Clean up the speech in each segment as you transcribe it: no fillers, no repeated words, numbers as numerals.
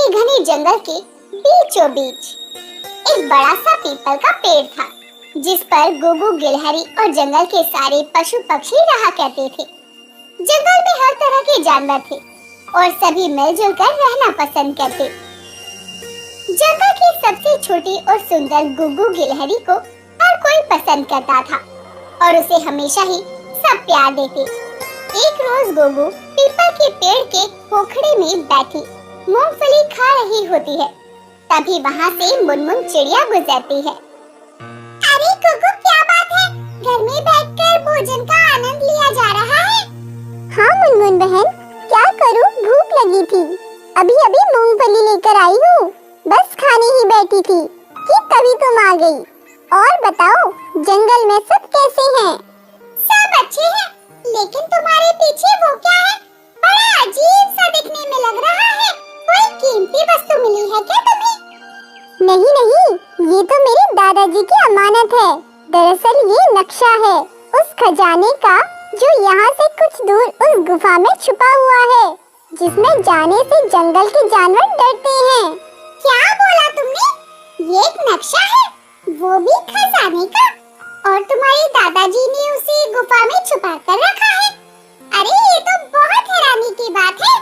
घने घने जंगल के बीचों बीच एक बड़ा सा पीपल का पेड़ था, जिस पर गुगु गिलहरी और जंगल के सारे पशु पक्षी रहा करते थे। जंगल में हर तरह के जानवर थे और सभी मिलजुल कर रहना पसंद करते। जंगल की सबसे छोटी और सुंदर गुगु गिलहरी को हर कोई पसंद करता था और उसे हमेशा ही सब प्यार देते। एक रोज गुगु पीपल के पेड़ के खोखड़े में बैठी मूंगफली खा रही होती है। तभी वहाँ से मुनमुन चिड़िया गुजरती है। अरे गुगु, क्या बात है? घर में बैठकर भोजन का आनंद लिया जा रहा है। हाँ मुनमुन बहन, क्या करूँ, भूख लगी थी। अभी अभी मूंगफली लेकर आई हूँ। बस खाने ही बैठी थी कि तभी तुम आ गई। और बताओ, जंगल में सब कैसे हैं? सब अच्छे हैं, लेकिन तुम्हारे पीछे वो क्या है? बड़ा अजीब सा दिखने में लग रहा है। कोई कीमती वस्तु मिली है क्या तुम्हें? नहीं नहीं, ये तो मेरे दादाजी की अमानत है। दरअसल ये नक्शा है उस खजाने का जो यहाँ से कुछ दूर उस गुफा में छुपा हुआ है, जिसमें जाने से जंगल के जानवर डरते हैं। क्या बोला तुमने? ये एक नक्शा है, वो भी खजाने का? और तुम्हारे दादाजी ने उसे गुफा में छुपा कर रखा है? अरे ये तो बहुत हैरानी की बात है।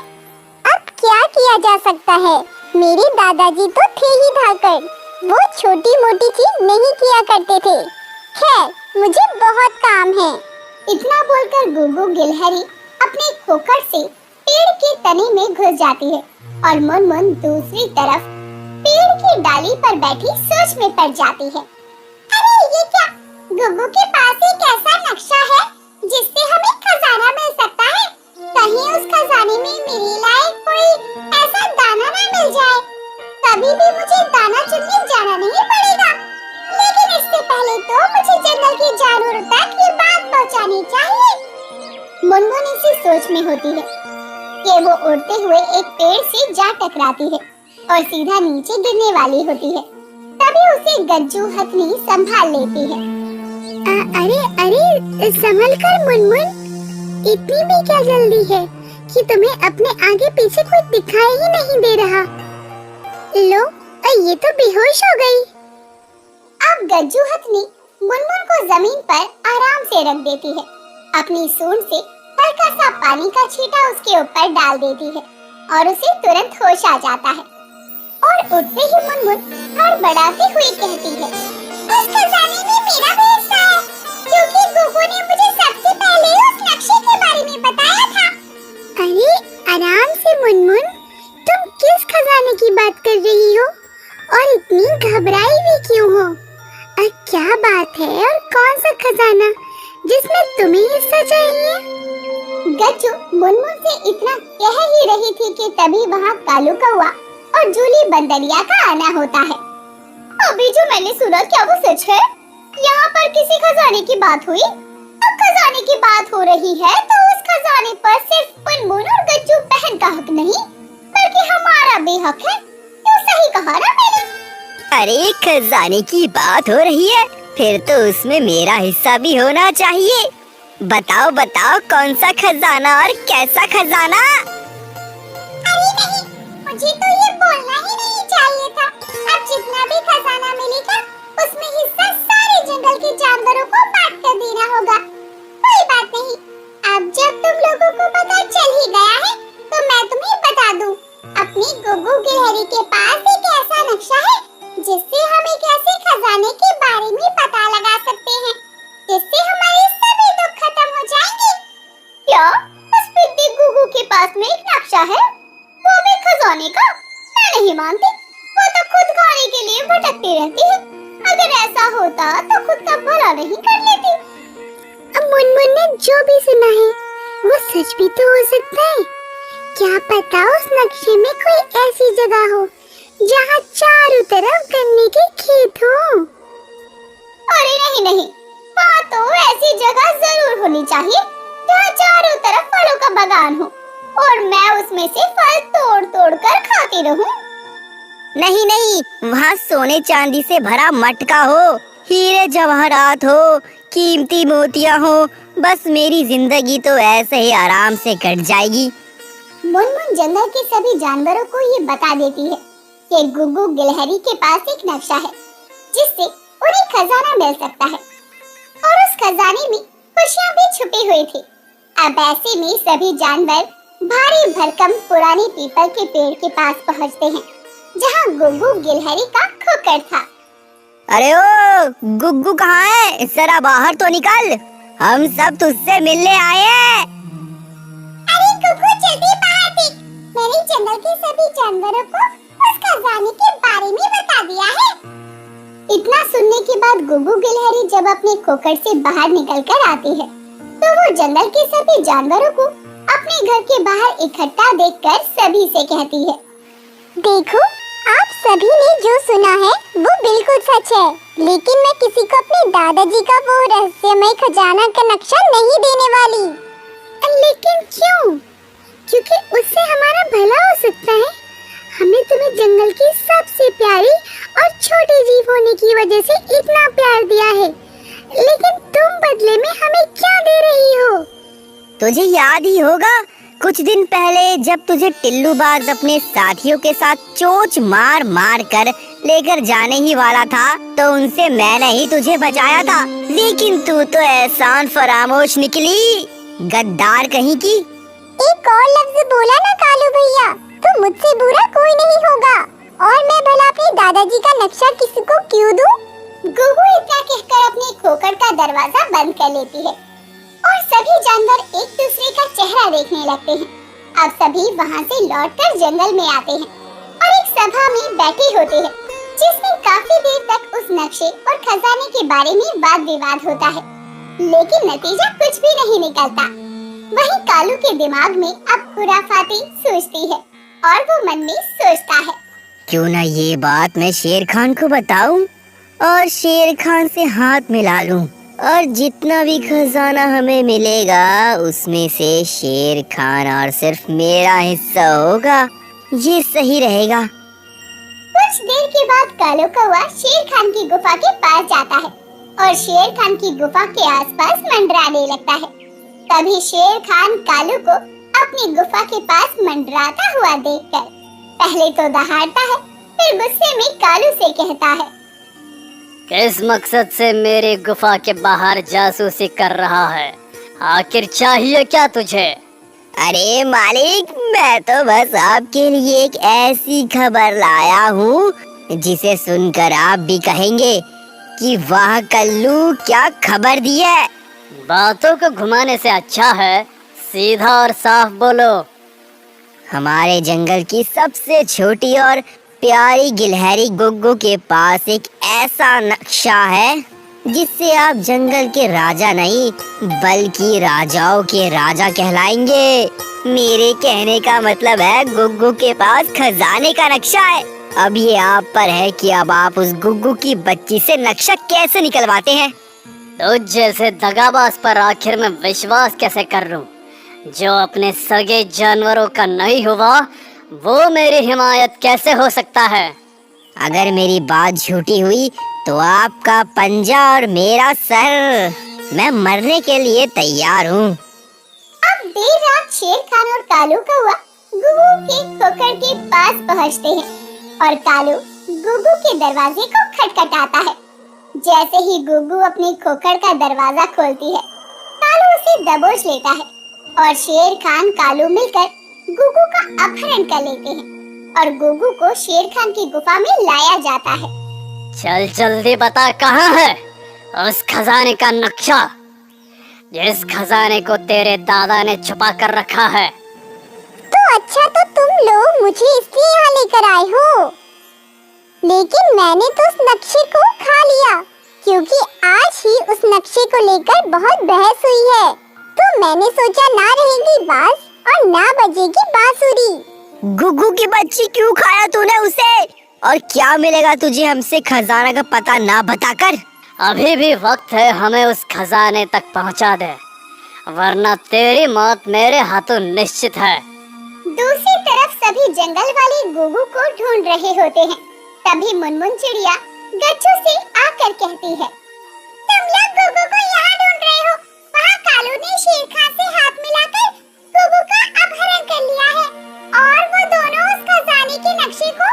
अब क्या किया जा सकता है? मेरे दादाजी तो थे ही धाकड़, वो छोटी मोटी चीज नहीं किया करते थे। खैर, मुझे बहुत काम है। इतना बोलकर गुगु गिलहरी अपने खोखर से पेड़ के तने में घुस जाती है और मुनमुन दूसरी तरफ पेड़ की डाली पर बैठी सोच में पड़ जाती है। अरे ये क्या? गुगु के पास एक ऐसा नक्शा है जिससे हमें खजाना मिल सकता है। कहीं उस खजाने में मेरे लायक कोई ऐसा दाना ना मिल जाए। कभी भी मुझे दाना चुनने जाना नहीं पड़ेगा। लेकिन इससे पहले तो मुझे जंगल के जानवरों तक ये बात पहुंचानी चाहिए। मुनमुन इसी सोच में होती है कि वो उड़ते हुए एक पेड़ से जा टकराती है और सीधा नीचे गिरने वाली होती है। तभी उसे गज्जू हथनी संभाल लेती है। अरे अरे, संभल कर मुनमुन, इतनी भी क्या जल्दी है कि तुम्हें अपने आगे पीछे कोई दिखाई ही नहीं दे रहा। लो, ये तो बेहोश हो गई। अब गज्जू हथनी मुनमुन को जमीन पर आराम से रख देती है। अपनी सूंड से हल्का सा पानी का छींटा उसके ऊपर डाल देती है और उसे तुरंत होश आ जाता है। और उठते ही मुनमुन हड़बड़ाती हुई कहती है, उस खजाने में मेरा भी हिस्सा है, क्योंकि गुगु ने मुझे सबसे पहले उस नक्शे के बारे में बताया था। अरे आराम से मुनमुन, तुम किस खजाने की बात कर रही हो और इतनी घबराई भी क्यों हो? क्या बात है और कौन सा खजाना जिसमें तुम्हें हिस्सा चाहिए? गज्जू मुनमुन से इतना कह ही रही थी कि तभी वहाँ कालू कौआ और जूली बंदरिया का आना होता है। अभी जो मैंने सुना, क्या वो सच है? यहाँ पर किसी खजाने की बात हुई? अब खजाने की बात हो रही है तो उस खजाने पर सिर्फ मुनमुन और गज्जू बहन का हक नहीं, बल्कि हमारा भी हक है। क्यों, सही कहा ना मैंने? अरे खजाने की बात हो रही है, फिर तो उसमें मेरा हिस्सा भी होना चाहिए। बताओ बताओ, कौन सा खजाना और कैसा खजाना? अरे नहीं, मुझे तो ये बोलना ही नहीं चाहिए था। अब जितना भी खजाना मिलेगा उसमें हिस्सा सारे जंगल के जानवरों को बांट कर देना होगा। कोई बात नहीं, अब जब तुम लोगों को पता चल ही गया है तो मैं तुम्हें बता दूं। अपनी गुगु गिलहरी के पास एक ऐसा नक्शा है जिससे हम एक ऐसे खजाने के बारे में पता लगा सकते हैं जिससे हमारे सभी दुख खत्म हो जाएंगे। क्या उस पिद्दी गुगु के पास में एक नक्शा है, वो भी खजाने का? मैं नहीं मानती, वो तो खुद खाने के लिए भटकती रहती है। अगर ऐसा होता तो खुद का भला नहीं कर लेती। अब मुनमुन ने जो भी सुना है वो सच भी तो हो सकता है। क्या पता उस नक्शे में कोई ऐसी जगह हो जहाँ चारों तरफ गन्ने के खेत हो। अरे नहीं नहीं, वहाँ तो ऐसी जगह जरूर होनी चाहिए जहाँ चारों तरफ फलों का बागान हो और मैं उसमें से फल तोड़ तोड़ कर खाती रहूं। नहीं नहीं, वहाँ सोने चांदी से भरा मटका हो, हीरे जवाहरात हो, कीमती मोतियाँ हो, बस मेरी जिंदगी तो ऐसे ही आराम से कट जाएगी। मुनमुन जंगल के सभी जानवरों को ये बता देती है कि गुग्गू गिलहरी के पास एक नक्शा है जिससे उन्हें खजाना मिल सकता है और उस खजाने में खुशियां भी छुपी हुई थी। अब ऐसे में सभी जानवर भारी भरकम पुराने पीपल के पेड़ के पास पहुंचते हैं जहां गुग्गू गिलहरी का खोकर था। अरे ओ गुग्गू कहाँ है? जरा बाहर तो निकल, हम सब तुझसे मिलने आए हैं। अरे गुग्गू जल्दी बाहर देख, मैंने जंगल के सभी जानवरों को उस खजाने के बारे में बता दिया है। इतना सुनने के बाद गुग्गू गिलहरी जब अपने खोकर से बाहर निकलकर आती है तो वो जंगल के सभी जानवरों को अपने घर के बाहर इकट्ठा देखकर सभी से कहती है, देखो, आप सभी ने जो सुना है वो बिल्कुल सच है, लेकिन मैं किसी को अपने दादाजी का वो रहस्यमय खजाना का नक्शा नहीं देने वाली। लेकिन क्यों? क्योंकि उससे हमारा भला हो सकता है। हमने तुम्हें जंगल की सबसे प्यारी और छोटे जीव होने की वजह से इतना प्यार दिया है, लेकिन तुम बदले में हमें क्या दे रही हो? तुझे याद ही होगा कुछ दिन पहले जब तुझे टिल्लूबाज अपने साथियों के साथ चोंच मार मार कर लेकर जाने ही वाला था तो उनसे मैंने ही तुझे बचाया था, लेकिन तू तो एहसान फरामोश निकली, गद्दार कहीं की। एक और लफ्ज बोला ना कालू भैया, तो मुझसे बुरा कोई नहीं होगा, और मैं भला अपने दादाजी का नक्शा किसी को क्यों दूं? गुग्गू इतना कहकर अपने खोकर का दरवाजा बंद कर लेती है और सभी जानवर एक दूसरे का चेहरा देखने लगते हैं। अब सभी वहाँ से लौटकर जंगल में आते हैं और एक सभा में बैठे होते हैं जिसमें काफी देर तक उस नक्शे और खजाने के बारे में वाद विवाद होता है, लेकिन नतीजा कुछ भी नहीं निकलता। वहीं कालू के दिमाग में अब खुराफाती सोचती है और वो मन में सोचता है, क्यों ना ये बात मैं शेर खान को बताऊं और शेर खान से हाथ मिला लूं, और जितना भी खजाना हमें मिलेगा उसमें से शेर खान और सिर्फ मेरा हिस्सा होगा, ये सही रहेगा। कुछ देर के बाद कालू कौवा शेर खान की गुफा के पास जाता है और शेर खान की गुफा के आसपास मंडराने लगता है। तभी शेर खान कालू को अपनी गुफा के पास मंडराता हुआ देखकर पहले तो दहाड़ता है, फिर गुस्से में कालू से कहता है, किस मकसद से मेरी गुफा के बाहर जासूसी कर रहा है? आखिर चाहिए क्या तुझे? अरे मालिक, मैं तो बस आपके लिए एक ऐसी खबर लाया हूँ जिसे सुनकर आप भी कहेंगे कि वाह कल्लू, क्या खबर दी है। बातों को घुमाने से अच्छा है सीधा और साफ बोलो। हमारे जंगल की सबसे छोटी और प्यारी गिलहरी गुग्गू के पास एक ऐसा नक्शा है जिससे आप जंगल के राजा नहीं बल्कि राजाओं के राजा कहलाएंगे। मेरे कहने का मतलब है गुग्गू के पास खजाने का नक्शा है। अब ये आप पर है कि अब आप उस गुग्गू की बच्ची से नक्शा कैसे निकलवाते हैं। तुझ जैसे दगाबाज पर आखिर में विश्वास कैसे कर लूं? जो अपने सगे जानवरों का नहीं हुआ वो मेरी हिमायत कैसे हो सकता है? अगर मेरी बात झूठी हुई तो आपका पंजा और मेरा सर, मैं मरने के लिए तैयार हूँ। अब देर रात शेर खान और कालू कौवा गुग्गू के खोकर के पास पहुँचते हैं और कालू गुग्गू के दरवाजे को खटखटाता है। जैसे ही गुग्गू अपने खोकर का दरवाजा खोलती है, कालू उसे दबोच लेता है और शेर खान कालू मिलकर गुग्गू का अपहरण कर लेते हैं और गुग्गू को शेर खान की गुफा में लाया जाता है। चल जल्दी बता, कहाँ है उस खजाने का नक्शा जिस खजाने को तेरे दादा ने छुपा कर रखा है? तो अच्छा, तो तुम लोग मुझे इसलिए यहाँ लेकर आए हो, लेकिन मैंने तो उस नक्शे को खा लिया क्योंकि आज ही उस नक्शे को लेकर बहुत बहस हुई है। तो मैंने सोचा ना रहेगी बाज और ना बजेगी बांसुरी। गुग्गू की बच्ची क्यों खाया तूने उसे, और क्या मिलेगा तुझे हमसे खजाना का पता ना बताकर? अभी भी वक्त है, हमें उस खजाने तक पहुंचा दे, वरना तेरी मौत मेरे हाथों निश्चित है। दूसरी तरफ सभी जंगल वाले गुग्गू को ढूंढ रहे होते हैं। तभी मुनमुन चिड़िया गच्छू से आकर कहती है, तुम लोग गुग्गू को यहाँ ढूंढ रहे हो? वहाँ कालू ने शेर खान से हाथ मिलाकर गुग्गू का अपहरण कर लिया है और वो दोनों उस खजाने के नक्शे को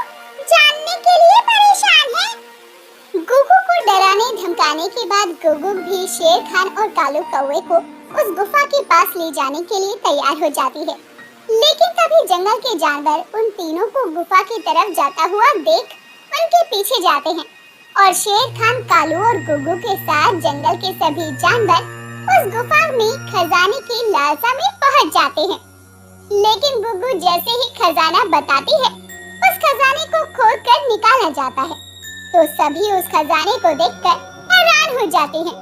जानने के लिए परेशान हैं। गुगु को डराने धमकाने के बाद गुगु भी शेर खान और कालू कौवे को उस गुफा के पास ले जाने के लिए तैयार हो जाती है। लेकिन तभी जंगल के जानवर उन तीनों को गुफा की तरफ जाता हुआ देख उनके पीछे जाते हैं और शेर खान, कालू और गुगु के साथ जंगल के सभी जानवर उस गुफा में खजाने की लालसा में पहुंच जाते हैं। लेकिन गुगु जैसे ही खजाना बताती है, उस खजाने को खोदकर निकाला जाता है, तो सभी उस खजाने को देखकर हैरान हो जाते हैं,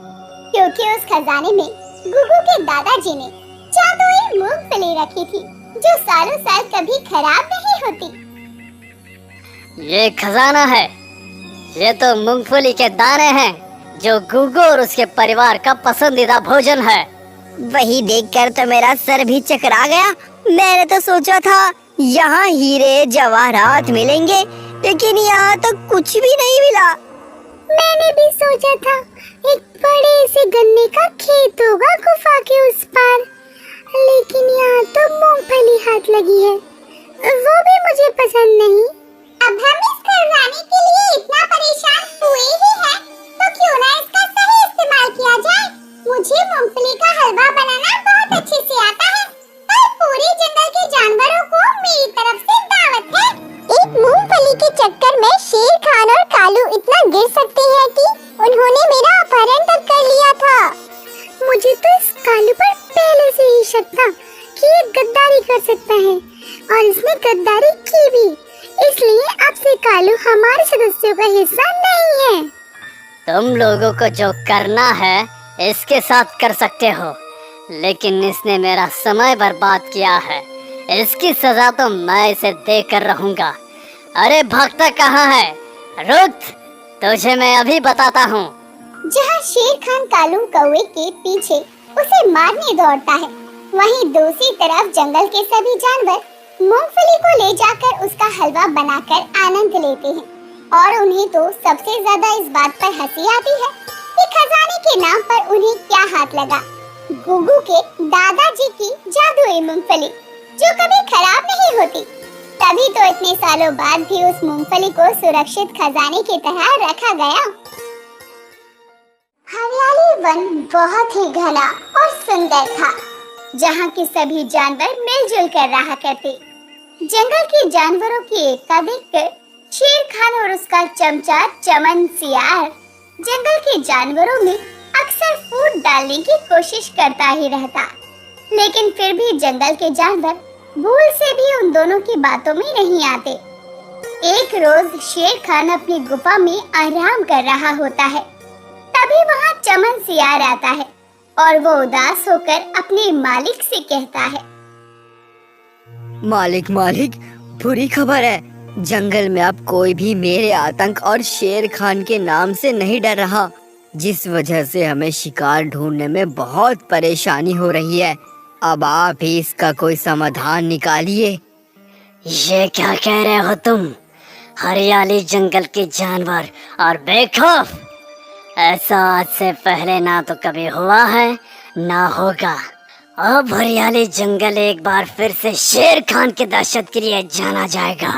क्योंकि उस खजाने में गुगु के दादाजी ने जादुई मूंगफली रखी थी, जो सालों साल कभी खराब नहीं होती। ये खजाना है, ये तो मूंगफली के दाने हैं, जो गुगु और उसके परिवार का पसंदीदा भोजन है। वही देखकर तो मेरा सर भी चकरा गया। मैंने तो सोचा था यहाँ हीरे जवाहरात मिलेंगे, लेकिन यहाँ तो कुछ भी नहीं मिला। मैंने भी सोचा था एक बड़े से गन्ने का खेत होगा गुफा के उस पार, लेकिन यहाँ तो मूंगफली हाथ लगी है, वो भी मुझे पसंद नहीं। अब हम इस खजाने के लिए इतना परेशान हुए ही हैं, तो क्यों ना इसका सही इस्तेमाल किया जाए। मुझे मूंगफली का हलवा बनाना बहुत अच्छे से आता है और पूरे जंगल के जानवरों को मेरी तरफ से दावत है। एक मूंगफली के चक्कर में शेर खान और कालू इतना गिर सकते हैं कि उन्होंने मेरा अपहरण तक कर लिया था। मुझे तो इस कालू पर पहले से ही शक था कि ये गद्दारी कर सकता है, और इसने गद्दारी की भी। इसलिए अब से कालू हमारे सदस्यों का हिस्सा नहीं है। तुम लोगों को जो करना है इसके साथ कर सकते हो, लेकिन इसने मेरा समय बर्बाद किया है, इसकी सजा तो मैं इसे देकर रहूंगा। अरे भागता कहाँ है? रुक, तुझे मैं अभी बताता हूँ। जहाँ शेर खान कालू कौवे के पीछे उसे मारने दौड़ता है, वहीं दूसरी तरफ जंगल के सभी जानवर मूंगफली को ले जाकर उसका हलवा बनाकर आनंद लेते हैं। और उन्हें तो सबसे ज्यादा इस बात पर हंसी आती है कि खजाने के नाम पर उन्हें क्या हाथ लगा। गुगु के दादाजी की जादुई मूंगफली, जो कभी खराब नहीं होती। तभी तो इतने सालों बाद भी उस मूंगफली को सुरक्षित खजाने की तरह रखा गया। हरियाली वन बहुत ही घना और सुंदर था, जहाँ के सभी जानवर मिलजुल कर रहा करते। जंगल के जानवरों की एकता देखकर शेर खान और उसका चमचा चमन सियार जंगल के जानवरों में अक्सर फूट डालने की कोशिश करता ही रहता, लेकिन फिर भी जंगल के जानवर भूल से भी उन दोनों की बातों में नहीं आते। एक रोज शेर खान अपनी गुफा में आराम कर रहा होता है, तभी वहाँ चमन सियार आता है और वो उदास होकर अपने मालिक से कहता है, मालिक मालिक, बुरी खबर है। जंगल में अब कोई भी मेरे आतंक और शेर खान के नाम से नहीं डर रहा, जिस वजह से हमें शिकार ढूंढने में बहुत परेशानी हो रही है। अब आप ही इसका कोई समाधान निकालिए। ये क्या कह रहे हो तुम? हरियाली जंगल के जानवर और बेखौफ? ऐसा आज से पहले ना तो कभी हुआ है ना होगा। अब हरियाली जंगल एक बार फिर से शेर खान की दहशत के लिए जाना जाएगा।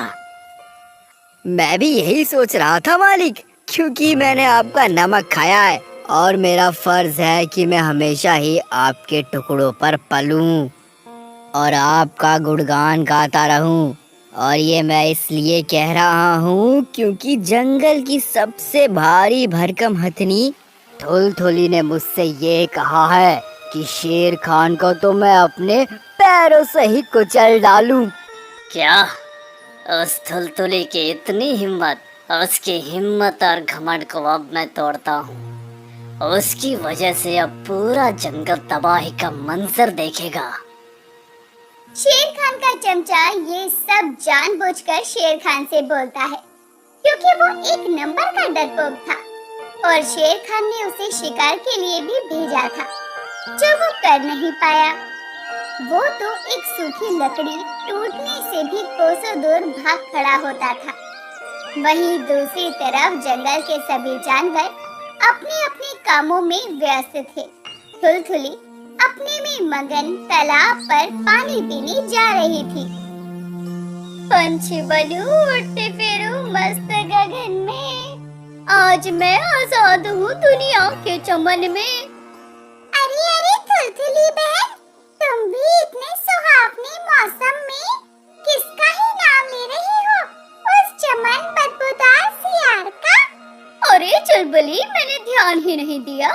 मैं भी यही सोच रहा था मालिक, क्योंकि मैंने आपका नमक खाया है और मेरा फर्ज है कि मैं हमेशा ही आपके टुकड़ों पर पलूं और आपका गुणगान गाता रहूं। और ये मैं इसलिए कह रहा हूँ क्योंकि जंगल की सबसे भारी भरकम हथनी थुलथुली ने मुझसे ये कहा है कि शेर खान को तो मैं अपने पैरों से ही कुचल डालूं। क्या? उस थुलथुली की इतनी हिम्मत? उसकी हिम्मत और घमंड को अब मैं तोड़ता हूँ। उसकी वजह से अब पूरा जंगल तबाही का मंजर देखेगा। शेर खान का चमचा ये सब जानबूझकर शेर खान से बोलता है, क्योंकि वो एक नंबर का डरपोक था और शेर खान ने उसे शिकार के लिए भी भेजा था, जो वो कर नहीं पाया। वो तो एक सूखी लकड़ी टूटने से भी कोसों दूर भाग खड़ा होता था। वहीं दूसरी तरफ जंगल के सभी जानवर अपने अपने कामों में व्यस्त थे। थुलथुली अपने में मगन तालाब पर पानी पीने जा रही थी। पंछी बनूं उड़ते फिरूं मस्त गगन में, आज मैं आजाद हूँ दुनिया के चमन में। अरे अरे थुलथुली बहन, तुम भी इतने सुहावने मौसम में किसका ही नाम ले रही हो? उस चमन बदबूदार सियार का? अरे चुलबुली, मैंने ध्यान ही नहीं दिया।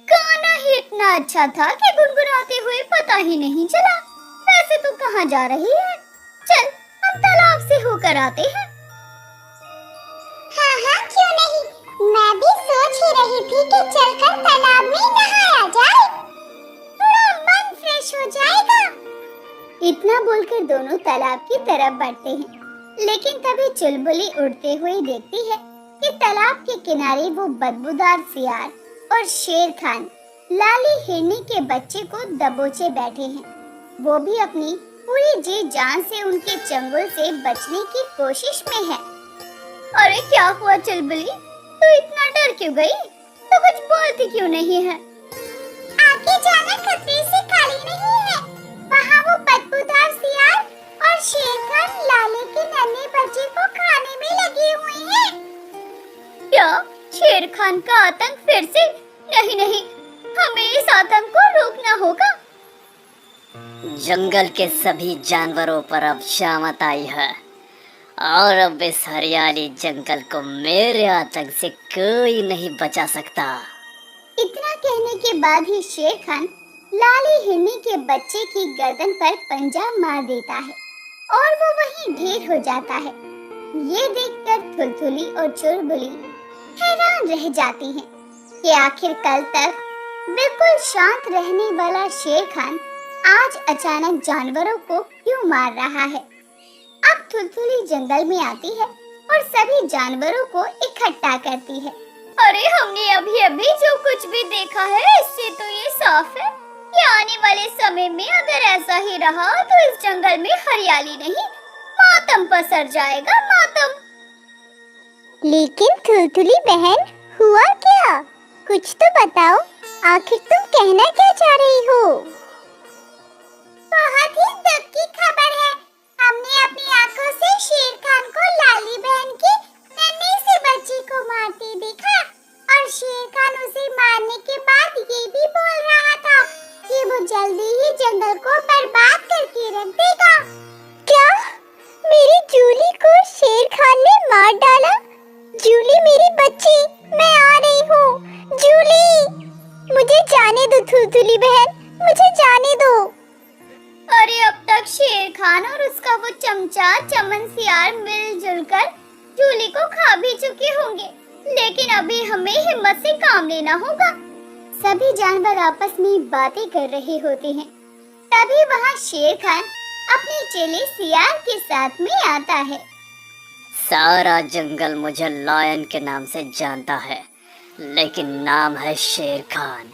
गाना ही इतना अच्छा था कि गुनगुनाते हुए पता ही नहीं चला। वैसे तू कहाँ जा रही है? चल हम तालाब से होकर आते हैं। हाँ हाँ, क्यों नहीं। मैं भी सोच ही रही थी कि चलकर तालाब में नहाया जाए, थोड़ा मन फ्रेश हो जाएगा। इतना बोलकर दोनों तालाब की तरफ बढ़ते हैं, लेकिन तभी चुलबुली उड़ते हुए देखती है कि तालाब के किनारे वो बदबूदार सियार और शेर खान लाली हिरनी के बच्चे को दबोचे बैठे हैं। वो भी अपनी पूरी जी जान से उनके चंगुल से बचने की कोशिश में है। अरे क्या हुआ चुलबुली, तू इतना डर क्यों गई? तो कुछ बोलती क्यों नहीं है? आगे जाना खतरे से खाली नहीं है। वहाँ वो बदबूदार सियार और शेर खान लाले के नन्हे बच्चे को खाने में लगे हुए हैं। क्या शेर खान का आतंक फिर से? नहीं नहीं, हमें इस आतंक को रोकना होगा। जंगल के सभी जानवरों पर अब शामत आई है और अब इस हरियाली जंगल को मेरे आतंक से कोई नहीं बचा सकता। इतना कहने के बाद ही शेर खान लाली हिरनी के बच्चे की गर्दन पर पंजा मार देता है और वो वहीं ढेर हो जाता है। ये देखकर थुलथुली और चुलबुली हैरान रह जाती हैं कि आखिर कल तक बिल्कुल शांत रहने वाला शेर खान आज अचानक जानवरों को क्यों मार रहा है। अब थुलथुली जंगल में आती है और सभी जानवरों को इकट्ठा करती है। अरे हमने अभी अभी जो कुछ भी देखा है इससे तो ये साफ है कि आने वाले समय में अगर ऐसा ही रहा तो इस जंगल में हरियाली नहीं मातम पसर जाएगा, मातम। लेकिन थुलथुली बहन, हुआ क्या? कुछ तो बताओ, आखिर तुम कहना क्या चाह रही हो? बहुत ही दुख की खबर है। हमने अपनी आंखों से शेर खान को लाली बहन के नन्हे से बच्चे को मारते देखा और शेर खान उसे मारने के बाद ये भी बोल रहा था कि वो जल्दी ही जंगल को बर्बाद करके रख देगा। क्या मेरी जूली को शेर खान ने मार डाला? जूली मेरी बच्ची, मैं आ रही हूँ। जूली, मुझे जाने दो थुलथुली बहन, मुझे जाने दो। अरे अब तक शेर खान और उसका वो चमचा चमन सियार मिलजुल कर जूली को खा भी चुके होंगे, लेकिन अभी हमें हिम्मत से काम लेना होगा। सभी जानवर आपस में बातें कर रहे होते हैं। तभी वहाँ शेर खान अपने चेले सियार के साथ में आता है। सारा जंगल मुझे लायन के नाम से जानता है, लेकिन नाम है शेर खान।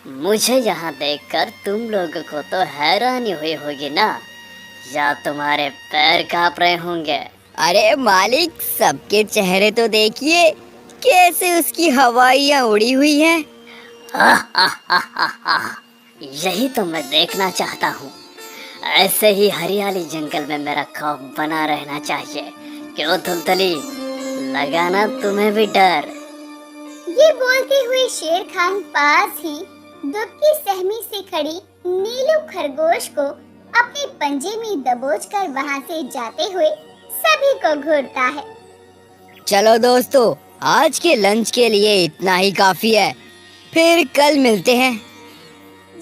मुझे यहाँ देखकर तुम लोगों को तो हैरानी हुई होगी ना, या तुम्हारे पैर कांप रहे होंगे। अरे मालिक, सबके चेहरे तो देखिए, कैसे उसकी हवाइयाँ उड़ी हुई हैं। यही तो मैं देखना चाहता हूँ। ऐसे ही हरियाली जंगल में मेरा खौफ बना रहना चाहिए। क्यों थुलथुली, लगाना तुम्हें भी डर? ये बोलते हुए शेर खान पास ही दुख की सहमी से खड़ी नीलू खरगोश को अपने पंजे में दबोचकर वहाँ से जाते हुए सभी को घूरता है। चलो दोस्तों, आज के लंच के लिए इतना ही काफी है, फिर कल मिलते हैं।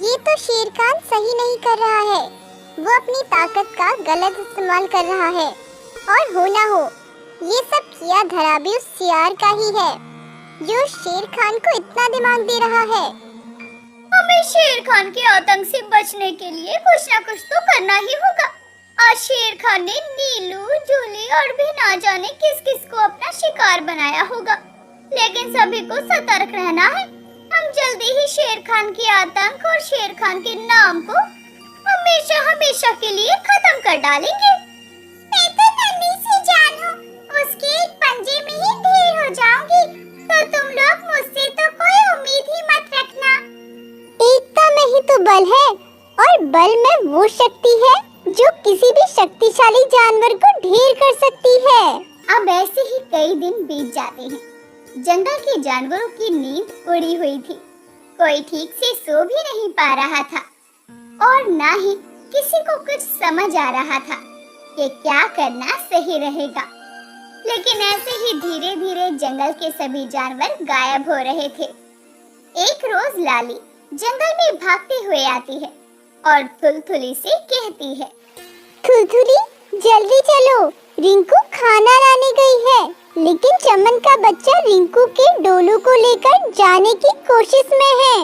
ये तो शेर खान सही नहीं कर रहा है। वो अपनी ताकत का गलत इस्तेमाल कर रहा है, और हो ना हो ये सब किया धरा भी उस सियार का ही है, जो शेर खान को इतना दिमाग दे रहा है। हमें शेर खान के आतंक से बचने के लिए कुछ न कुछ तो करना ही होगा। आज शेर खान ने नीलू, जूली और भी ना जाने किस किस को अपना शिकार बनाया होगा, लेकिन सभी को सतर्क रहना है। हम जल्दी ही शेर खान के आतंक और शेर खान के नाम को हमेशा हमेशा के लिए खत्म कर डालेंगे। मैं तो नन्ही सी जान हूँ, उसके एक पंजे में ही ढेर हो जाऊंगी, तो तुम लोग मुझसे तो कोई उम्मीद ही मत रखना। एकता में ही तो बल है, और बल में वो शक्ति है जो किसी भी शक्तिशाली जानवर को ढेर कर सकती है। अब ऐसे ही कई दिन बीत जाते हैं। जंगल के जानवरों की नींद उड़ी हुई थी। कोई ठीक से सो भी नहीं पा रहा था और ना ही किसी को कुछ समझ आ रहा था कि क्या करना सही रहेगा। लेकिन ऐसे ही धीरे धीरे जंगल के सभी जानवर गायब हो रहे थे। एक रोज लाली जंगल में भागते हुए आती है और थुलथुली से कहती है, थुलथुली जल्दी चलो, रिंकू खाना लाने गई है। लेकिन चमन का बच्चा रिंकू के डोलू को लेकर जाने की कोशिश में है।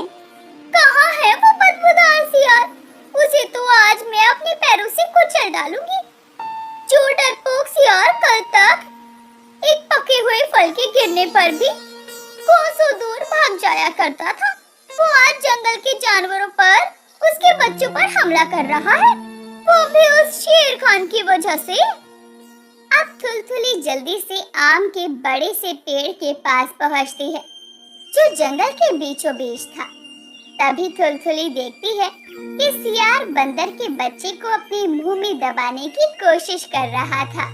कहाँ है वो बदबूदार सियार? उसे तो आज मैं अपने पैरों से कुचल डालूंगी। जो डरपोक सियार कल तक एक पके हुए फल के गिरने पर भी कोसों दूर भाग जाया करता था, वो आज जंगल के जानवरों पर, उसके बच्चों पर हमला कर रहा है, वो भी उस शेर खान की वजह से। अब थुलथुली जल्दी से आम के बड़े से पेड़ के पास पहुंचती है जो जंगल के बीचों बीच था। तभी थुलथुली देखती है कि सियार बंदर के बच्चे को अपने मुंह में दबाने की कोशिश कर रहा था।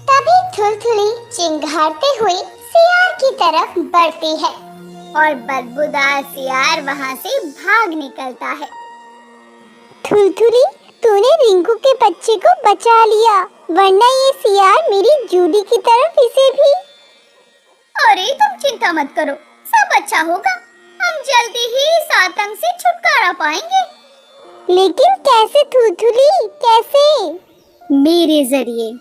तभी थुलथुली चिंघाड़ते हुए सियार की तरफ बढ़ती है और बदबूदार सियार वहां से भाग निकलता है। थुलथुली, तूने रिंकू के बच्चे को बचा लिया, वरना ये सियार मेरी जूली की तरफ इसे भी। अरे तुम चिंता मत करो, सब अच्छा होगा। हम जल्दी ही इस आतंक से छुटकारा पाएंगे। लेकिन कैसे थुलथुली, कैसे? मेरे जरिए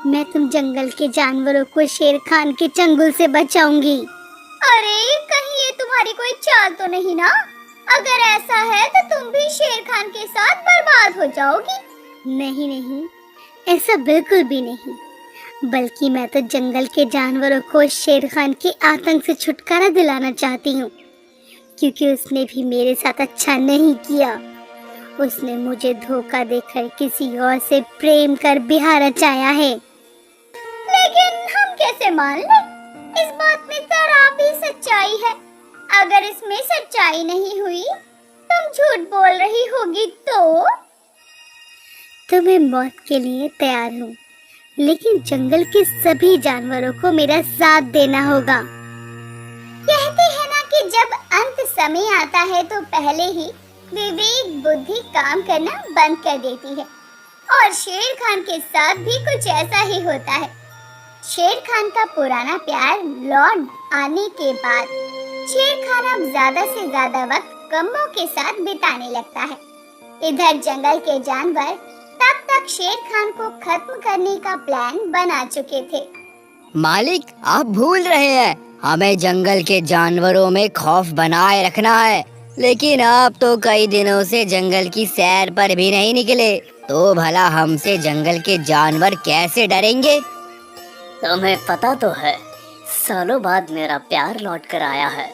मैं तुम जंगल के जानवरों को शेर खान के चंगुल से बचाऊंगी। अरे कहीं ये तुम्हारी कोई चाल तो नहीं ना? अगर ऐसा है तो तुम भी शेर खान के साथ बर्बाद हो जाओगी। नहीं नहीं, ऐसा बिल्कुल भी नहीं, बल्कि मैं तो जंगल के जानवरों को शेर खान के आतंक से छुटकारा दिलाना चाहती हूँ, क्योंकि उसने भी मेरे साथ अच्छा नहीं किया। उसने मुझे धोखा देकर किसी और से प्रेम कर बिहार रचाया है। लेकिन हम कैसे मान लें? इस बात में जरा भी सच्चाई है। अगर इसमें सच्चाई नहीं हुई, तुम झूठ बोल रही होगी तो? तुम्हें मौत के लिए तैयार हूँ, लेकिन जंगल के सभी जानवरों को मेरा साथ देना होगा। कहते हैं ना कि जब अंत समय आता है तो पहले ही विवेक बुद्धि काम करना बंद कर देती है, और शेर खान के साथ भी कुछ ऐसा ही होता है। शेर खान का पुराना प्यार लौट आने के बाद शेर खान अब ज्यादा से ज्यादा वक्त कम्मों के साथ बिताने लगता है। इधर जंगल के जानवर तब तक शेर खान को खत्म करने का प्लान बना चुके थे। मालिक, आप भूल रहे हैं, हमें जंगल के जानवरों में खौफ बनाए रखना है। लेकिन आप तो कई दिनों से जंगल की सैर पर भी नहीं निकले, तो भला हमसे जंगल के जानवर कैसे डरेंगे? तुम्हें पता तो है, सालों बाद मेरा प्यार लौट कर आया है।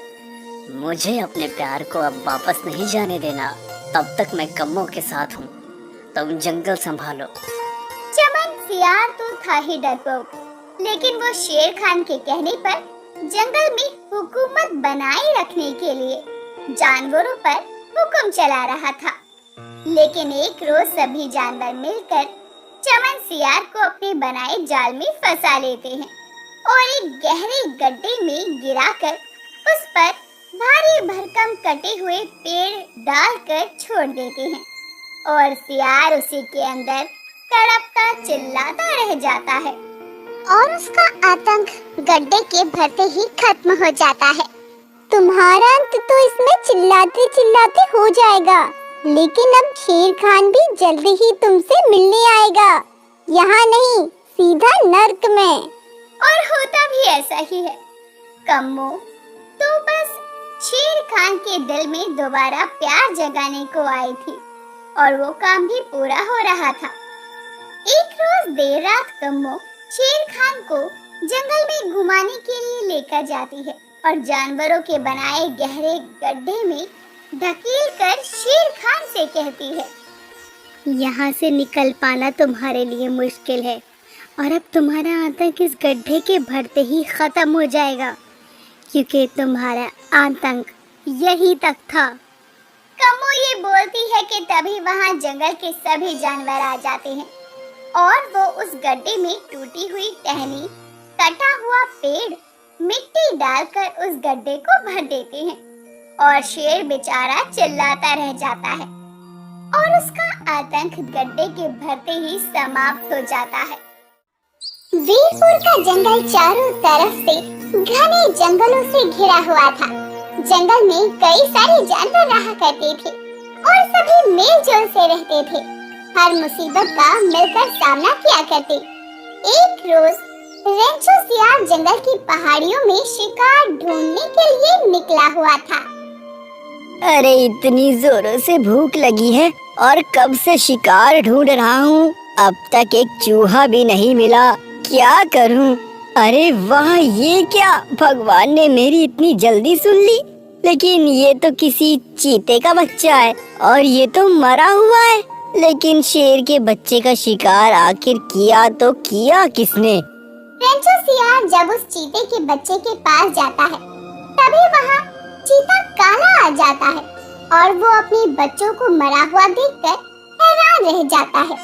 मुझे अपने प्यार को अब वापस नहीं जाने देना। तब तक मैं कम्मों के साथ हूँ, तुम जंगल संभालो। चमन सियार तो था ही डरपोक, लेकिन वो शेर खान के कहने पर जंगल में हुकूमत बनाए रखने के लिए जानवरों पर हुक्म चला रहा था। लेकिन एक रोज सभी जानवर मिलकर चमन सियार को अपने बनाए जाल में फंसा लेते हैं और एक गहरे गड्ढे में गिराकर उस पर भारी भरकम कटे हुए पेड़ डालकर छोड़ देते हैं, और सियार उसी के अंदर तड़पता चिल्लाता रह जाता है और उसका आतंक गड्ढे के भरते ही खत्म हो जाता है। तुम्हारा अंत तो इसमें चिल्लाते चिल्लाते हो जाएगा, लेकिन अब शेर खान भी जल्दी ही तुमसे मिलने आएगा। यहाँ नहीं, सीधा नर्क में। और होता भी ऐसा ही है कम्मो। तो बस शेर खान के दिल में दोबारा प्यार जगाने को आई थी, और वो काम भी पूरा हो रहा था। एक रोज देर रात कम्मो शेर खान को जंगल में घुमाने के लिए लेकर जाती है और जानवरों के बनाए गहरे गड्ढे में ढकेल कर शेर खान से कहती है, यहाँ से निकल पाना तुम्हारे लिए मुश्किल है, और अब तुम्हारा आतंक इस गड्ढे के भरते ही खत्म हो जाएगा, क्योंकि तुम्हारा आतंक यहीं तक था। कमो ये बोलती है कि तभी वहाँ जंगल के सभी जानवर आ जाते हैं और वो उस गड्ढे में टूटी हुई टहनी, कटा हुआ पेड़, मिट्टी डालकर उस गड्ढे को भर देते हैं और शेर बेचारा चिल्लाता रह जाता है और उसका आतंक गड्ढे के भरते ही समाप्त हो जाता है। वीरपुर का जंगल चारों तरफ से घने जंगलों से घिरा हुआ था। जंगल में कई सारे जानवर रहा करते थे और सभी मेलजोल से रहते थे। हर मुसीबत का मिलकर सामना किया करते। एक रोज रेंचो सियार जंगल की पहाड़ियों में शिकार ढूंढने के लिए निकला हुआ था। अरे इतनी जोरों से भूख लगी है और कब से शिकार ढूंढ रहा हूँ, अब तक एक चूहा भी नहीं मिला। क्या करूँ? अरे वाह, ये क्या, भगवान ने मेरी इतनी जल्दी सुन ली। लेकिन ये तो किसी चीते का बच्चा है और ये तो मरा हुआ है। लेकिन शेर के बच्चे का शिकार आखिर किया तो किया किसने? रेंचो सियार जब उस चीते के बच्चे के पास जाता है तभी वहाँ चीता काला आ जाता है और वो अपने बच्चों को मरा हुआ देखकर हैरान रह जाता है।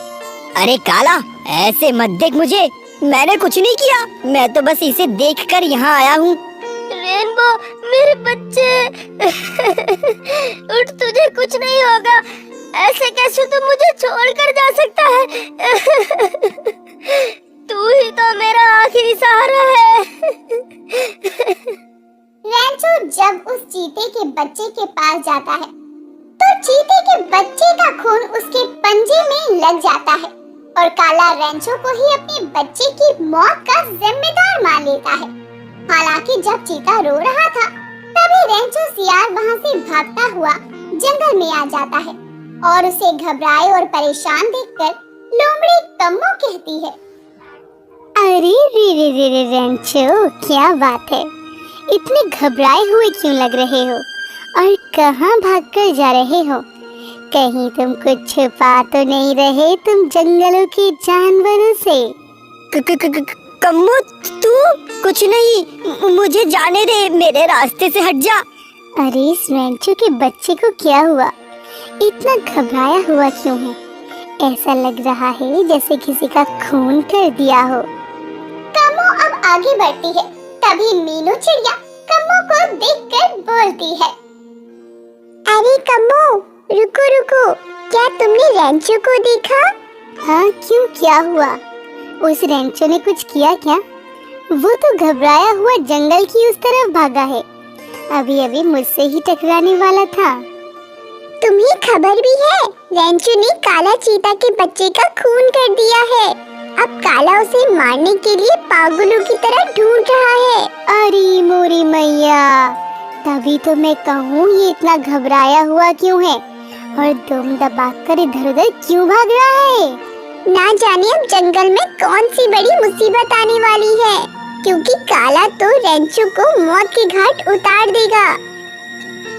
अरे काला, ऐसे मत देख मुझे, मैंने कुछ नहीं किया, मैं तो बस इसे देखकर यहाँ आया हूँ। रेनबो, मेरे बच्चे उठ, तुझे कुछ नहीं होगा। ऐसे कैसे तू मुझे छोड़कर जा सकता है? तू ही तो मेरा आखिरी सहारा है। रेंचो जब उस चीते के बच्चे के पास जाता है तो चीते के बच्चे का खून उसके पंजे में लग जाता है और काला रेंचो को ही अपने बच्चे की मौत का जिम्मेदार मान लेता है। हालांकि जब चीता रो रहा था तभी रेंचो सियार वहाँ से भागता हुआ जंगल में आ जाता है और उसे घबराए और परेशान देखकर लोमड़ी कम्मो कहती है, अरे रे रे रे रे रेंचो, क्या बात है, इतने घबराए हुए क्यों लग रहे हो और कहाँ भागकर जा रहे हो? कहीं तुम कुछ छुपा तो नहीं रहे तुम जंगलों के जानवरों से? कम्मो, तू? कुछ नहीं, मुझे जाने दे, मेरे रास्ते से हट जा। अरे इस रेंचो के बच्चे को क्या हुआ? इतना घबराया हुआ क्यों है? ऐसा लग रहा है जैसे किसी का खून कर दिया हो। कम्मो अब आगे बढ़ती है तभी मीनू चिड़िया कम्मो को देखकर बोलती है, अरे कम्मो, रुको रुको, क्या तुमने रेंचो को देखा? हाँ, क्यों, क्या हुआ? उस रेंचो ने कुछ किया क्या? वो तो घबराया हुआ जंगल की उस तरफ भागा है, अभी अभी मुझसे ही टकराने वाला था। तुम्हें खबर भी है, रेंचो ने काला चीता के बच्चे का खून कर दिया है। अब काला उसे मारने के लिए पागलों की तरह ढूंढ रहा है। अरे मोरी मैया, तभी तो मैं कहूँ ये इतना घबराया हुआ क्यों है और दम दबाकर इधर उधर क्यों भाग रहा है? ना जाने अब जंगल में कौन सी बड़ी मुसीबत आने वाली है, क्योंकि काला तो रेंचो को मौत के घाट उतार देगा।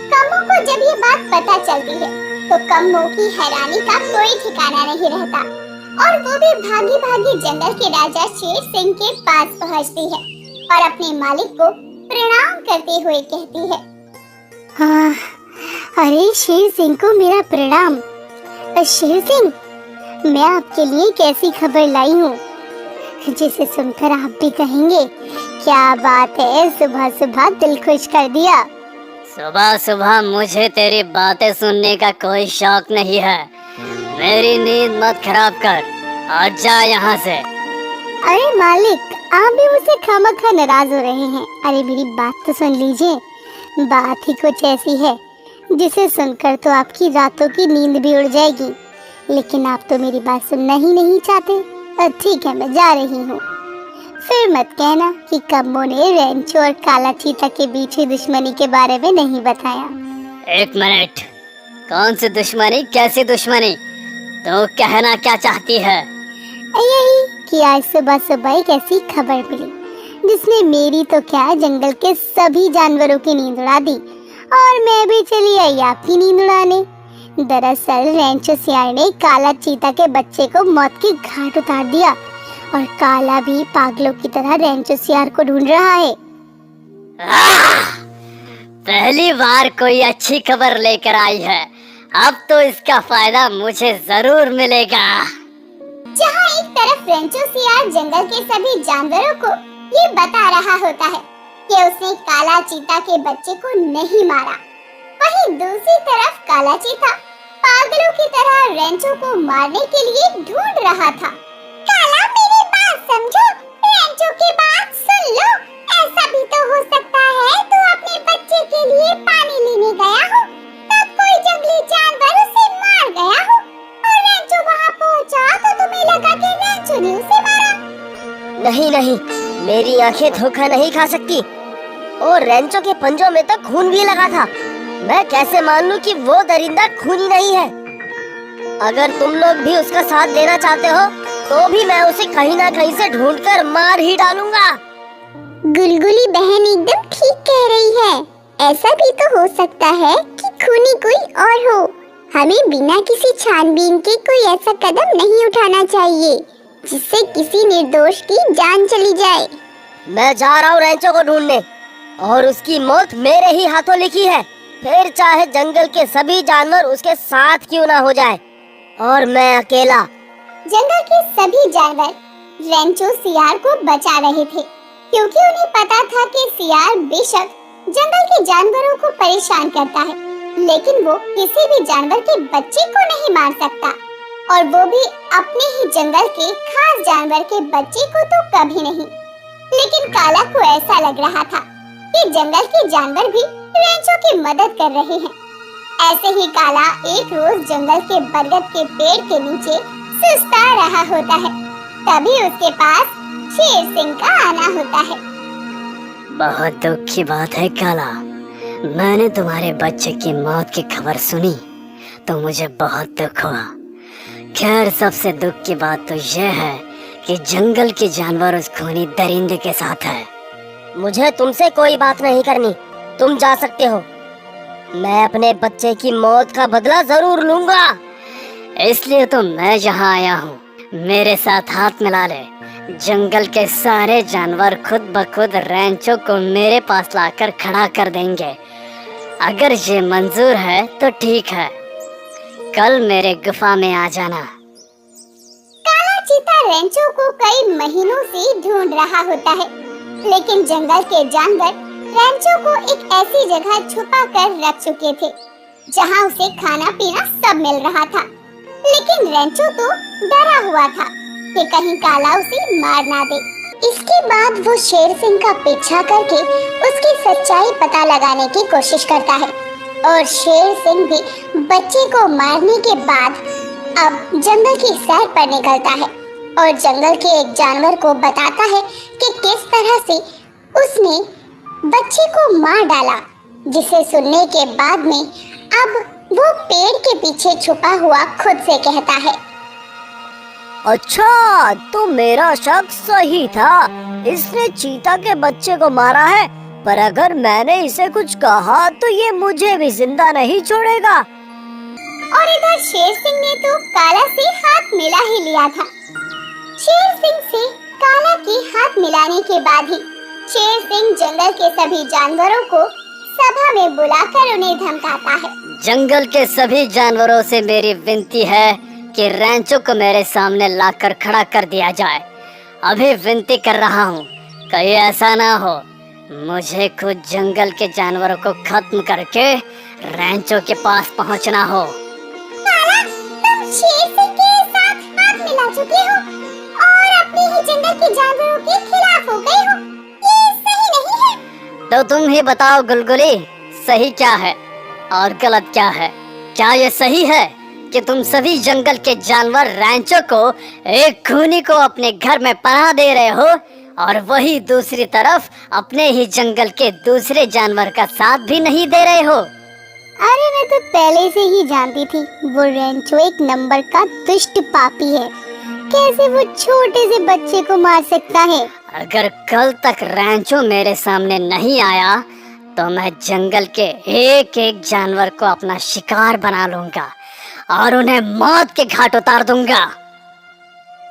कम्मो को जब ये बात पता चलती है तो कम्मो की हैरानी का कोई ठिकाना नहीं रहता और वो भी भागी भागी जंगल के राजा शेर सिंह के पास पहुंचती है और अपने मालिक को प्रणाम करते हुए कहती है, हाँ, अरे शेर सिंह को मेरा प्रणाम। शेर सिंह, मैं आपके लिए एक ऐसी खबर लाई हूँ जिसे सुनकर आप भी कहेंगे, क्या बात है, सुबह सुबह दिल खुश कर दिया। सुबह सुबह मुझे तेरी बातें सुनने का कोई शौक नहीं है। मेरी नींद मत खराब कर और जा यहाँ से। अरे मालिक, आप भी मुझसे खामखा नाराज हो रहे हैं। अरे मेरी बात तो सुन लीजिए। बात ही कुछ ऐसी है जिसे सुनकर तो आपकी रातों की नींद भी उड़ जाएगी, लेकिन आप तो मेरी बात सुनना ही नहीं चाहते। ठीक है, मैं जा रही हूँ। फिर मत कहना कि कम्मो ने रेंचो और काला चीता के बीच की दुश्मनी के बारे में नहीं बताया। एक मिनट, कौन सी दुश्मनी, कैसी दुश्मनी? तो कहना क्या चाहती है? यही कि आज सुबह सुबह एक ऐसी खबर मिली जिसने मेरी तो क्या, जंगल के सभी जानवरों की नींद उड़ा दी और मैं भी चली आई आपकी नींद उड़ाने। दरअसल रेंचो सियार ने काला चीता के बच्चे को मौत के घाट उतार दिया और काला भी पागलों की तरह रेंचो सियार को ढूंढ रहा है। पहली बार कोई अच्छी खबर लेकर आई है। अब तो इसका फायदा मुझे जरूर मिलेगा। जहाँ एक तरफ रेंचो सियार जंगल के सभी जानवरों को ये बता रहा होता है कि उसने काला चीता के बच्चे को नहीं मारा, वहीं दूसरी तरफ काला चीता पागलों की तरह रेंचो को मारने के लिए ढूंढ रहा था। काला, मेरी बात समझो, रेंचो की बात सुन लो। ऐसा भी तो हो सकता है तू अपने बच्चे के लिए पानी लेने गया हो, तब कोई जंगली जानवर उसे मार गया हो और रेंचो वहाँ पहुँचा तो तुम्हें लगा कि रेंचो ने उसे मारा। नहीं नहीं, मेरी आंखें धोखा नहीं खा सकती। और रेंचो के पंजों में तो खून भी लगा था। मैं कैसे मान लूं कि वो दरिंदा खूनी नहीं है। अगर तुम लोग भी उसका साथ देना चाहते हो तो भी मैं उसे कहीं ना कहीं से ढूंढकर मार ही डालूंगा। गुलगुली बहन एकदम ठीक कह रही है। ऐसा भी तो हो सकता है कि खूनी कोई और हो। हमें बिना किसी छानबीन के कोई ऐसा कदम नहीं उठाना चाहिए जिससे किसी निर्दोष की जान चली जाए। मैं जा रहा हूँ रेंचो को ढूंढने, और उसकी मौत मेरे ही हाथों लिखी है। फिर चाहे जंगल के सभी जानवर उसके साथ क्यों ना हो जाए, और मैं अकेला। जंगल के सभी जानवर रेंचो सियार को बचा रहे थे, क्योंकि उन्हें पता था कि सियार बेशक जंगल के जानवरों को परेशान करता है, लेकिन वो किसी भी जानवर के बच्चे को नहीं मार सकता, और वो भी अपने ही जंगल के खास जानवर के बच्चे को तो कभी नहीं। लेकिन काला को ऐसा लग रहा था कि जंगल के जानवर भी रेंचो की मदद कर रहे हैं। ऐसे ही काला एक रोज जंगल के बरगद के पेड़ के नीचे सुस्ता रहा होता है, तभी उसके पास शेर सिंह का आना होता है। बहुत दुख की बात है काला, मैंने तुम्हारे बच्चे की मौत की खबर सुनी तो मुझे बहुत दुख हुआ। खैर, सबसे दुख की बात तो यह है कि जंगल के जानवर उस खूनी दरिंदे के साथ है। मुझे तुमसे कोई बात नहीं करनी, तुम जा सकते हो। मैं अपने बच्चे की मौत का बदला जरूर लूंगा। इसलिए तो मैं यहाँ आया हूँ, मेरे साथ हाथ मिला ले। जंगल के सारे जानवर खुद ब खुद रेंचो को मेरे पास लाकर खड़ा कर देंगे। अगर ये मंजूर है तो ठीक है, कल मेरे गुफा में आ जाना। काला चीता रेंचो को कई महीनों से ढूंढ रहा होता है, लेकिन जंगल के जानवर रेंचो को एक ऐसी जगह छुपा कर रख चुके थे जहां उसे खाना पीना सब मिल रहा था। लेकिन रेंचो तो डरा हुआ था कि कहीं काला उसे मार ना दे। इसके बाद वो शेर सिंह का पीछा करके उसकी सच्चाई पता लगाने की कोशिश करता है, और शेर सिंह भी बच्चे को मारने के बाद अब जंगल की सैर पर निकलता है और जंगल के एक जानवर को बताता है कि किस तरह से उसने बच्चे को मार डाला, जिसे सुनने के बाद में अब वो पेड़ के पीछे छुपा हुआ खुद से कहता है, अच्छा, तो मेरा शक सही था। इसने चीता के बच्चे को मारा है, पर अगर मैंने इसे कुछ कहा तो ये मुझे भी जिंदा नहीं छोड़ेगा। और इधर शेर सिंह ने तो काला से हाथ मिला ही लिया था। शेर सिंह से काला के हाथ मिलाने के बाद ही शेर सिंह जंगल के सभी जानवरों को सभा में बुलाकर उन्हें धमकाता है। जंगल के सभी जानवरों से मेरी विनती है कि रेंचो को मेरे सामने लाकर खड़ा कर दिया जाए। अभी विनती कर रहा हूँ, कहीं ऐसा ना हो मुझे खुद जंगल के जानवरों को खत्म करके रेंचो के पास पहुँचना हो। काला, तुम शेर सिंह के साथ हाथ मिला चुके हो और अपने ही जंगल के जानवरों के खिलाफ हो गए हो। ये सही नहीं है। तो तुम ही बताओ गुलगुली, सही क्या है और गलत क्या है? क्या ये सही है कि तुम सभी जंगल के जानवर रेंचो को एक खूनी को अपने घर में पनाह दे रहे हो, और वही दूसरी तरफ अपने ही जंगल के दूसरे जानवर का साथ भी नहीं दे रहे हो? अरे मैं तो पहले से ही जानती थी वो रेंचो एक नंबर का दुष्ट पापी है। कैसे वो छोटे से बच्चे को मार सकता है? अगर कल तक रेंचो मेरे सामने नहीं आया तो मैं जंगल के एक एक जानवर को अपना शिकार बना लूंगा और उन्हें मौत के घाट उतार दूंगा।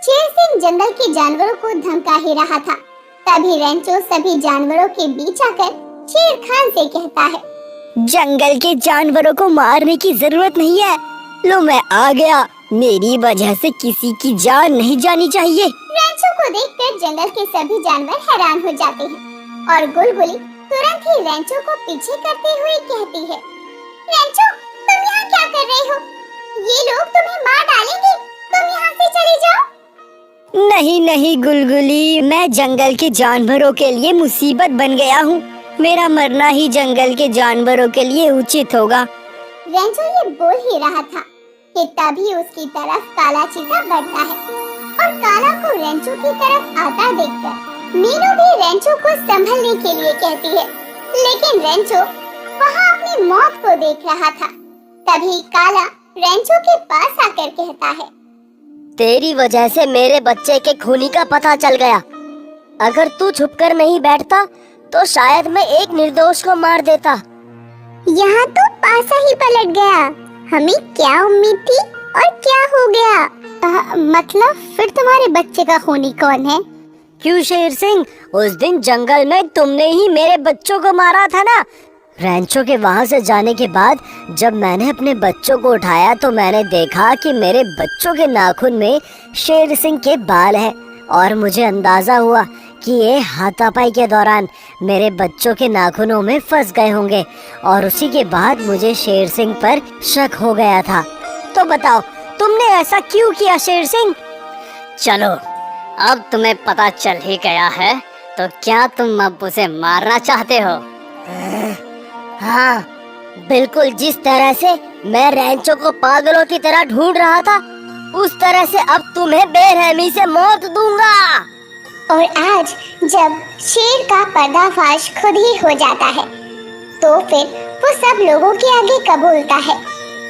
शेर सिंह जंगल के जानवरों को धमका ही रहा था, तभी रेंचो सभी जानवरों के बीच आकर शेर खान से कहता है, जंगल के जानवरों को मारने की जरूरत नहीं है। लो मैं आ गया। मेरी वजह से किसी की जान नहीं जानी चाहिए। रेंचो को देखकर जंगल के सभी जानवर हैरान हो जाते हैं और गुलगुली तुरंत ही रेंचो को पीछे करते हुए कहती है, रेंचो तुम यहाँ क्या कर रहे हो? ये लोग तुम्हें मार डालेंगे, तुम यहाँ से चले जाओ। नहीं नहीं गुलगुली, मैं जंगल के जानवरों के लिए मुसीबत बन गया हूँ। मेरा मरना ही जंगल के जानवरों के लिए उचित होगा। रेंचो ये बोल ही रहा था कि तभी उसकी तरफ काला चीता बढ़ता है और काला को रेंचो की तरफ आता देखकर मीनू भी रेंचो को संभलने के लिए कहती है, लेकिन रेंचो वहाँ अपनी मौत को देख रहा था। तभी काला रेंचो के पास आकर कहता है, तेरी वजह से मेरे बच्चे के खूनी का पता चल गया। अगर तू छुपकर नहीं बैठता तो शायद मैं एक निर्दोष को मार देता। यहाँ तो पासा ही पलट गया। हमें क्या उम्मीद थी और क्या हो गया? मतलब फिर तुम्हारे बच्चे का खूनी कौन है? क्यों शेर सिंह, उस दिन जंगल में तुमने ही मेरे बच्चों को मारा था ना। रेंचो के वहाँ से जाने के बाद जब मैंने अपने बच्चों को उठाया तो मैंने देखा कि मेरे बच्चों के नाखून में शेर सिंह के बाल हैं और मुझे अंदाजा हुआ कि ये हाथापाई के दौरान मेरे बच्चों के नाखूनों में फंस गए होंगे और उसी के बाद मुझे शेर सिंह पर शक हो गया था। तो बताओ तुमने ऐसा क्यों किया शेर सिंह? चलो अब तुम्हें पता चल ही गया है, तो क्या तुम अब उसे मारना चाहते हो? हाँ बिल्कुल, जिस तरह से मैं रेंचो को पागलों की तरह ढूंढ रहा था उस तरह से अब तुम्हें बेरहमी से मौत दूंगा। और आज जब शेर का पर्दाफाश खुद ही हो जाता है तो फिर वो सब लोगों के आगे कबूलता है,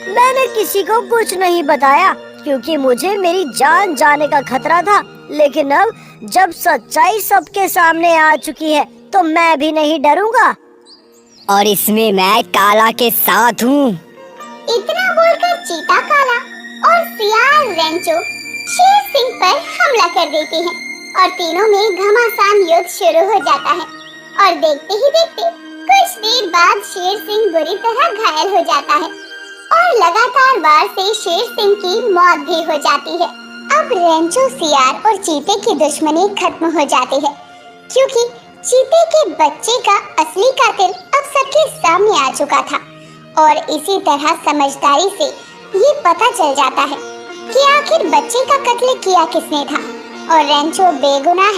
मैंने किसी को कुछ नहीं बताया क्योंकि मुझे मेरी जान जाने का खतरा था, लेकिन अब जब सच्चाई सबके सामने आ चुकी है तो मैं भी नहीं डरूंगा। और इसमें मैं काला के साथ हूँ। इतना बोलकर चीता काला और सियार रेंचो शेर सिंह पर हमला कर देते हैं और तीनों में घमासान युद्ध शुरू हो जाता है। और देखते ही देखते कुछ देर बाद शेर सिंह बुरी तरह घायल हो जाता है और लगातार वार से शेर सिंह की मौत भी हो जाती है। अब रेंचो, सियार और चीते की दुश्मनी खत्म हो जाती है क्योंकि चीते के बच्चे का असली कातिल अब सबके सामने आ चुका था और इसी तरह समझदारी से ये पता चल जाता है कि आखिर बच्चे का कत्ल किया किसने था और रेंचो बेगुनाह